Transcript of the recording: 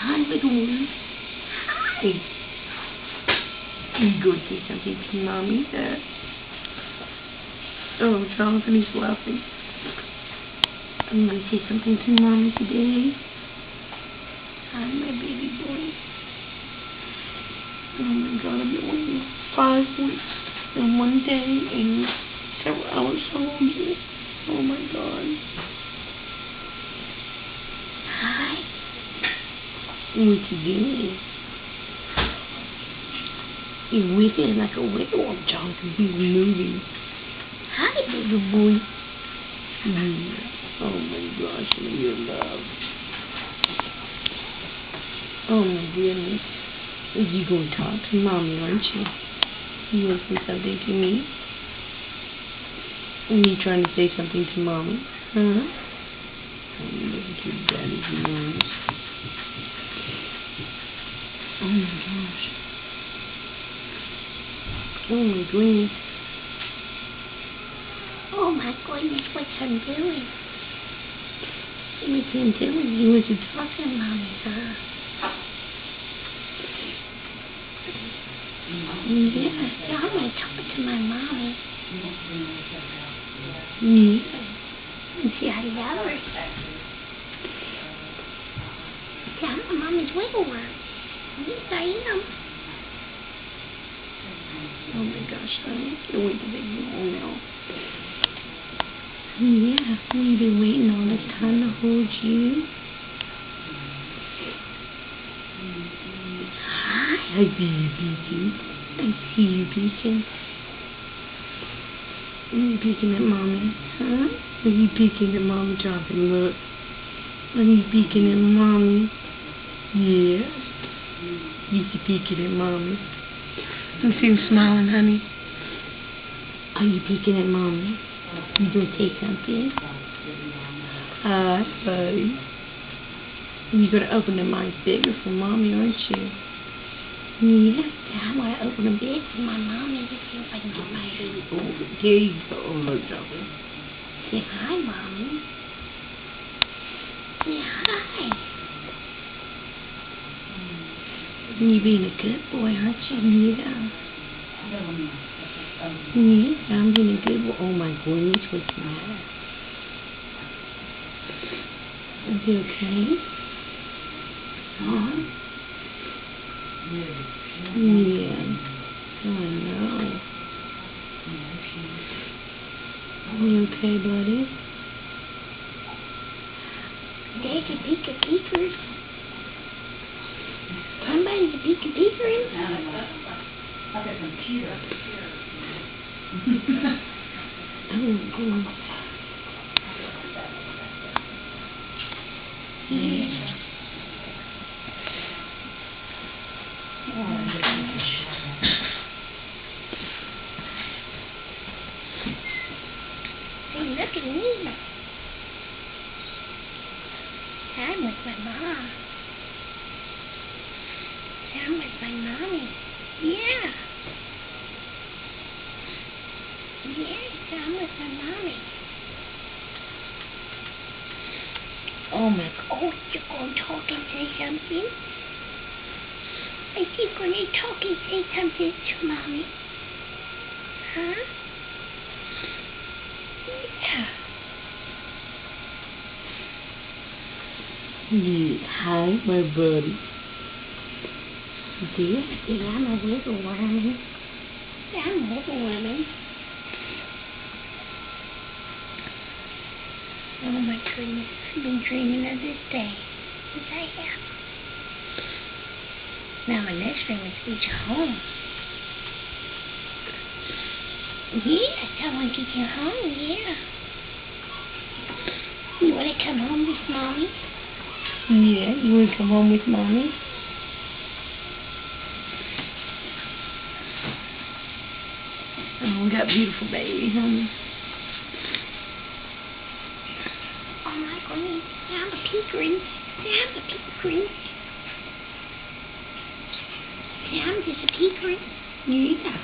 Hi, little one. Hi. You go say something to Mommy there. Oh, Jonathan is laughing. I'm going to say something to Mommy today. Hi, my baby boy. Oh my God, I've been waiting 5 weeks and 1 day and several hours to hold you. Oh my God. Hi. What you doing? You're wiggling like a wiggle, Jonathan. He's moving. Hi, little boy. Oh my gosh, I'm in your love. Oh my goodness. You gonna talk to Mommy, aren't you? You want to say something to me? Are you trying to say something to Mommy? Huh? Oh, look at your daddy's nose. Oh my gosh. Oh my goodness. Oh my goodness, what's I'm doing? We can't tell you what you're talking to Mommy, huh? Yeah, I'm going to talk to my Mommy. Yeah. And see, I love her. Yeah, I'm my Mommy's wiggle worm. Yes, I am. Oh my gosh, honey, I can't wait to take you home now. Yeah, we've been waiting all this time to hold you. Hi, I see you peeking. I see you peeking. Are you peeking at Mommy? Huh? Are you peeking at Mommy, Jonathan? Look. Are you peeking at Mommy? Yeah. You peeking at Mommy. You see him smiling, honey? Are you peeking at Mommy? You gonna say something? Hi, buddy. You're gonna open the mic bigger for Mommy, aren't you? Yeah, I'm gonna open them big for my Mommy to see if I can get my head. Oh, there you go. Oh, look, Jonathan. Say hi, Mommy. Say hi. You're being a good boy, aren't you? Yeah. Yeah, I'm being a good boy. Oh my goodness, what's the matter? Are you okay? Oh. Yeah. Oh, I know. You okay, buddy? There's a peeker. Somebody's a peeker. Like a computer. Oh, goodness. Yeah. Oh, my gosh. Hey, look at me. I'm with my mom. I'm with my Mommy. Yeah. Yes, I'm with my Mommy. Oh my God. Oh, you're going to talk and say something? Are you going to talk and say something to Mommy? Huh? Yeah. Yeah. Hi, my buddy. Yeah, I'm a wiggle worm. Yeah, I'm a wiggle worm. Oh my goodness, I've been dreaming of this day. Yes, I have. Now my next dream is to get you home. Yes, I want to get you home, yeah. You want to come home with Mommy? Yeah, you want to come home with Mommy? Oh, we got beautiful babies, honey. Oh my goodness, I'm a peeker. I'm a peeker. I'm just a peeker. Yeah.